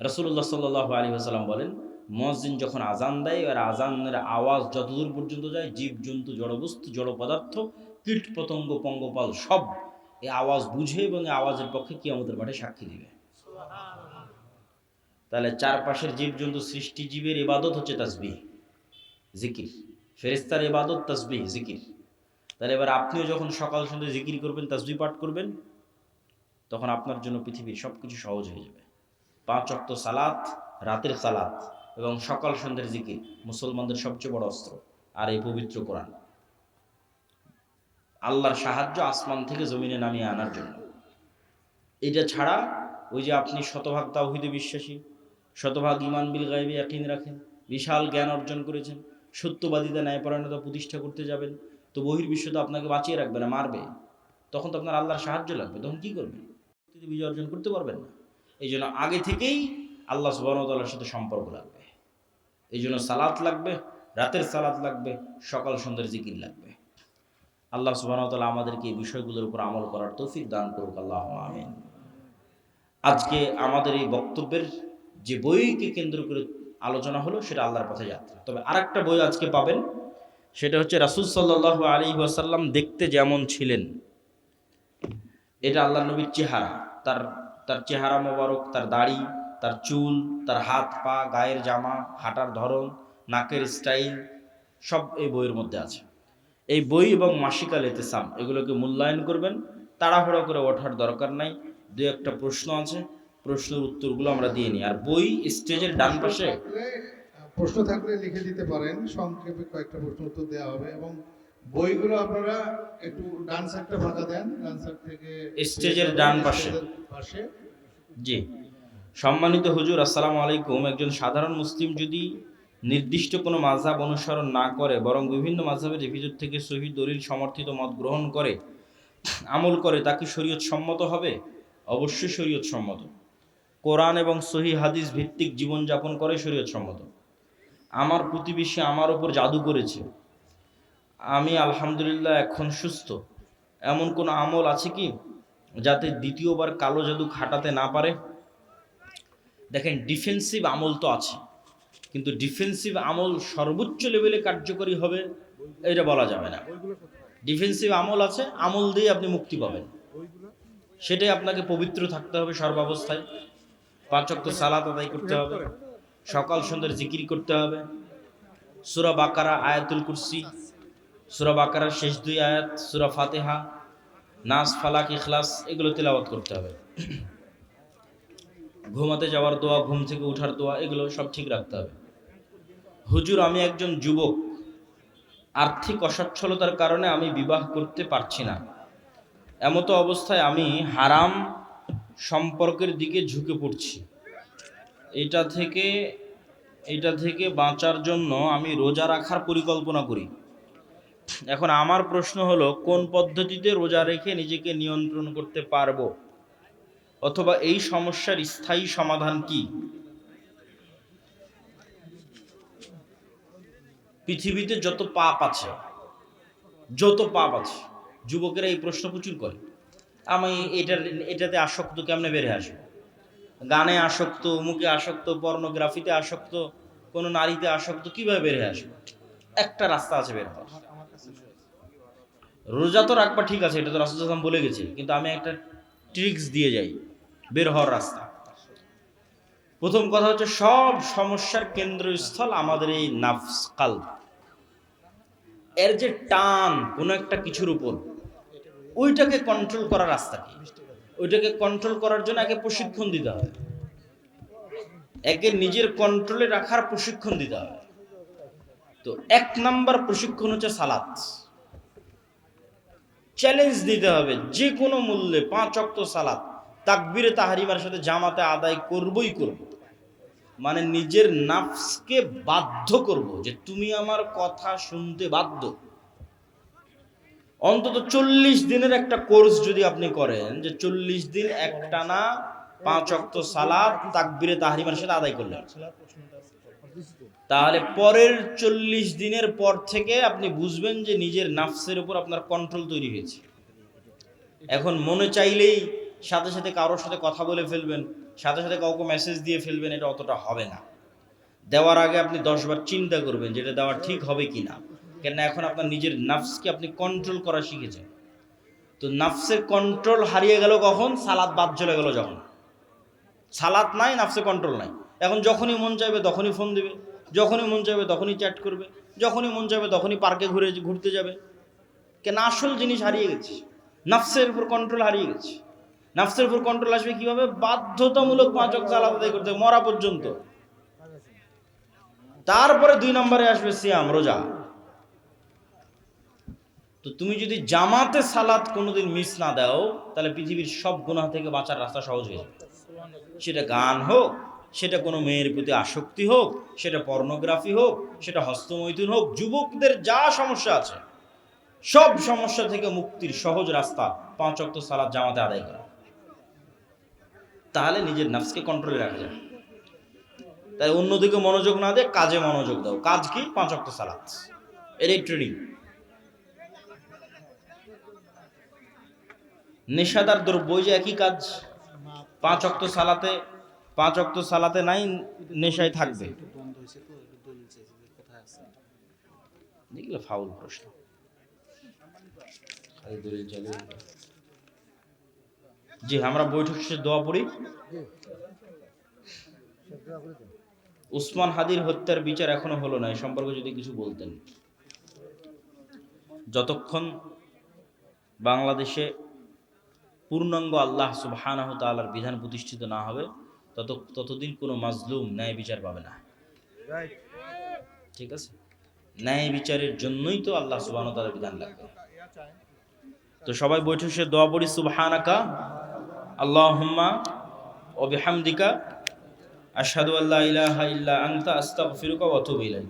রাসূলুল্লাহ সাল্লাল্লাহু আলাইহি ওয়াসাল্লাম বলেন, মুয়াজ্জিন যখন আজান দেয়, আর আজানের আওয়াজ যতদূর পর্যন্ত যায়, জীবজন্তু, জড়বস্তু, জড় পদার্থ, কীট পতঙ্গ, পঙ্গপাল সব এই আওয়াজ বুঝে এবং এই আওয়াজের পক্ষে কিয়ামতের মাঠে সাক্ষী দিবে। তাহলে চারপাশের জীবজন্তু, সৃষ্টি জীবের ইবাদত হচ্ছে তাসবিহ, জিকির। ফেরেশতার ইবাদত তাসবিহ, জিকির। তাহলে এবার আপনিও যখন সকাল সন্ধ্যা জিকির করবেন, তাসবিহ পাঠ করবেন, তখন আপনার জন্য পৃথিবীর সব কিছু সহজ হয়ে যাবে। 5 ওয়াক্ত সালাত, রাতের সালাত এবং সকাল সন্ধ্যার জিকির মুসলমানদের সবচেয়ে বড় অস্ত্র। আর এই পবিত্র কোরআন আল্লাহর সাহায্য আসমান থেকে জমিনে নামিয়ে আনার জন্য। এটা ছাড়া ওই যে আপনি শতভাগ তাওহীদে বিশ্বাসী, শতভাগ ঈমান বিল গায়বি ইয়াকিন রাখেন, বিশাল জ্ঞান অর্জন করেছেন, সত্যবাদিতা, ন্যায়পরায়ণতা প্রতিষ্ঠা করতে যাবেন, তো বহির্বিশ্ব তো আপনাকে বাঁচিয়ে রাখবে না, মারবে। তখন তো আপনার আল্লাহর সাহায্য লাগবে, তখন কি করবেন? বিজয় অর্জন করতে পারবেন না। এই জন্য আগে থেকেই আল্লাহ সুবহানাহু ওয়া তাআলার সাথে সম্পর্ক লাগবে। এই জন্য সালাত লাগবে, রাতের সালাত লাগবে, সকাল সন্ধ্যার জিকির লাগবে। আল্লাহ সুবহানাহু ওয়া তাআলা আমাদেরকে এই বিষয়গুলোর উপর আমল করার তৌফিক দান করুক, আল্লাহুম্মা আমিন। আজকে আমাদের এই বক্তব্যের যে বইকে কেন্দ্র করে আলোচনা হলো, সেটা আল্লাহর পথে যাত্রা। তবে আরেকটা বই আজকে পাবেন, সেটা হচ্ছে রাসূল সাল্লাল্লাহু আলাইহি ওয়াসাল্লাম দেখতে যেমন ছিলেন। এটা আল্লাহর নবীর চেহারা, তার তার চেহারা মোবারক, তার দাড়ি, তার চুল, তার হাত পা, গায়ের জামা, হাঁটার ধরন, নাকের স্টাইল, সব এই বইয়ের মধ্যে আছে। এই বই এবং মাসিকাল ইতিসাম এগুলোকে মূল্যায়ন করবেন, তাড়াহুড়ো করে ওঠার দরকার নাই। দু একটা প্রশ্ন আছে, প্রশ্নের উত্তরগুলো আমরা দিয়ে নিই। আর বই স্টেজের ডান পাশে, প্রশ্ন থাকলে লিখে দিতে পারেন, সংক্ষেপে কয়েকটা প্রশ্ন উত্তর দেওয়া হবে। এবং বইগুলো আপনারা একটু ডান সাইডটা ফাঁকা দেন, ডান সাইড থেকে স্টেজের ডান পাশে। জি, সম্মানিত হুজুর, আসসালামু আলাইকুম। একজন সাধারণ মুসলিম যদি নির্দিষ্ট কোনো মাযহাব অনুসরণ না করে, বরং বিভিন্ন মাযহাবের ভিতর থেকে সহিহ দলিল সমর্থিত মত গ্রহণ করে আমল করে, তা কি শরীয়ত সম্মত হবে? অবশ্যই শরীয়ত সম্মত। কোরআন এবং সহি হাদিস ভিত্তিক জীবনযাপন করে শরীয়ত সম্মত। আমার প্রতিবেশী আমার ওপর জাদু করেছে, আমি আলহামদুলিল্লাহ এখন সুস্থ, এমন কোনো আমল আছে কি যাতে দ্বিতীয়বার কালো জাদু খাটাতে না পারে? দেখেন, ডিফেন্সিভ আমল তো আছে, কিন্তু ডিফেন্সিভ আমল সর্বোচ্চ লেভেলে কার্যকরী হবে এটা বলা যাবে না। ডিফেন্সিভ আমল আছে, আমল দিয়ে আপনি মুক্তি পাবেন, সেটাই আপনাকে পবিত্র থাকতে হবে সর্বাবস্থায়। 5 ওয়াক্ত সালাত আদায় করতে হবে, সকাল সন্ধ্যার জিকির করতে হবে, সূরা বাকারা, আয়াতুল কুরসি, সূরা বাকারার শেষ 2 আয়াত, সূরা ফাতিহা, নাস, ফালাক, ইখলাস এগুলো তেলাওয়াত করতে হবে। ঘুমাতে যাওয়ার দোয়া, ঘুম থেকে ওঠার দোয়া এগুলো সব ঠিক রাখতে হবে। হুজুর, আমি একজন যুবক, আর্থিক অসচ্ছলতার কারণে আমি বিবাহ করতে পারছি না, এমতো অবস্থায় আমি হারাম সম্পর্কের দিকে ঝুঁকে পড়ছি, এটা থেকে বাঁচার জন্য আমি রোজা রাখার পরিকল্পনা করি। এখন আমার প্রশ্ন হলো, কোন পদ্ধতিতে রোজা রেখে নিজেকে নিয়ন্ত্রণ করতে পারবো, অথবা এই সমস্যার স্থায়ী সমাধান কি? পৃথিবীতে যত পাপ আছে, যুবকেরা এই প্রশ্ন প্রচুর করে, আমি এটাতে আসক্ত, কেমনে বেরিয়ে আসবো? গানে আসক্ত, মুখে আসক্ত, পর্নোগ্রাফিতে আসক্ত, কোনো নারীতে আসক্ত, কিভাবে বেরিয়ে আসবো? একটা রাস্তা আছে বের হওয়ার। রোজা তো রাখবা, ঠিক আছে, এটা তো রাসূল সাল্লাল্লাহু আলাইহি ওয়াসাল্লাম বলে গেছে, কিন্তু আমি একটা ট্রিক্স দিয়ে যাই বের হওয়ার রাস্তা। প্রথম কথা হচ্ছে, সব সমস্যার কেন্দ্রস্থল আমাদের এই নাফস, কালব। এর যে টান কোনো একটা কিছুর উপর, ওইটাকে কন্ট্রোল করার রাস্তা কি? ওইটাকে কন্ট্রোল করার জন্য আগে প্রশিক্ষণ দিতে হবে, একে নিজের কন্ট্রোলে রাখার প্রশিক্ষণ দিতে হবে। তো 1 নাম্বার প্রশিক্ষণ হচ্ছে সালাত। চ্যালেঞ্জ দিতে হবে, যে কোনো মূল্যে 5 ওয়াক্ত সালাত তাকবীরে তাহরিমার সাথে জামাতে আদায় করবই করব। মানে নিজের নাফসকে বাধ্য করব যে তুমি আমার কথা শুনতে বাধ্য। অন্তত 40 দিনের একটা কোর্স যদি আপনি করেন, যে 40 দিন একটানা 5 ওয়াক্ত সালাত তাকবীরে তাহরিমার সাথে আদায় করলেন, তাহলে পরের 40 দিনের পর থেকে আপনি বুঝবেন যে নিজের নাফসের উপর আপনার কন্ট্রোল তৈরি হয়েছে। এখন মনে চাইলেই সাথে সাথে কারোর সাথে কথা বলে ফেলবেন, সাথে সাথে কাউকে মেসেজ দিয়ে ফেলবেন, এটা অতটা হবে না। দেওয়ার আগে আপনি 10 বার চিন্তা করবেন যেটা দেওয়া ঠিক হবে কিনা, কেন এখন আপনার নিজের নাফসকে আপনি কন্ট্রোল করা শিখেছেন। তো নাফসের কন্ট্রোল হারিয়ে গেল কখন? সালাত বাদ চলে গেল যখন। সালাত নাই, নাফসে কন্ট্রোল নাই। এখন যখনই মন চাইবে তখনই ফোন দিবে, যখনই মন চাইবে তখনই চ্যাট করবে, যখনই মন চাইবে তখনই পার্কে ঘুরতে যাবে। কেন? আসল জিনিস হারিয়ে গেছে, নাফসের উপর কন্ট্রোল হারিয়ে গেছে। নাফসের উপর কন্ট্রোল আসবে কিভাবে? বাধ্যতামূলক 5 ওয়াক্ত সালাত আদায় করতে হবে মরা পর্যন্ত। তারপরে 2 নম্বরে আসবে সিয়াম, রোজা। তো তুমি যদি জামাতে সালাত কোনোদিন মিস না দাও, তাহলে পৃথিবীর সব গুনাহ থেকে বাঁচার রাস্তা সহজ হয়ে যাবে। সেটা গান হোক, সেটা কোনো মেয়ের প্রতি আসক্তি হোক, সেটা পর্নোগ্রাফি হোক, সেটা হস্তমৈথুন হোক, যুবকদের যা সমস্যা আছে সব সমস্যা থেকে মুক্তির সহজ রাস্তা 5 ওয়াক্ত সালাত জামাতে আদায় করা। তাহলে নিজের নাফসকে কন্ট্রোলে রাখা যায়। তাই অন্যদিকে মনোযোগ না দিয়ে কাজে মনোযোগ দাও। কাজ কি? 5 ওয়াক্ত সালাত, এটাই ট্রেনিং। নেশাদার দ্রব্য, যে একই কাজ। 5 ওয়াক্ত সালাতে নাই, নেশায় থাকবে। দেখলে ফাউল প্রশ্ন। জি, আমরা বৈঠক শেষে দোয়া পড়ি। উসমান হাদির হত্যার বিচার এখনো হলো না, এই সম্পর্কে যদি কিছু বলতেন। যতক্ষণ বাংলাদেশে পূর্ণাঙ্গ আল্লাহ সুবহানাহু ওয়া তাআলার বিধান প্রতিষ্ঠিত না হবে, ততদিন কোনো মাজলুম ন্যায় বিচার পাবে না। ঠিক আছে? ন্যায় বিচারের জন্যই তো আল্লাহ সুবহানাহু ওয়া তাআলার বিধান লাগবে। তো সবাই বৈঠক শেষে দোয়া পড়ি, সুবহানাকা আল্লাহুম্মা ওয়া বিহামদিকা আশহাদু আল্লা ইলাহা ইল্লা আনতা আস্তাগফিরুকা ওয়া আতুবু ইলাইক।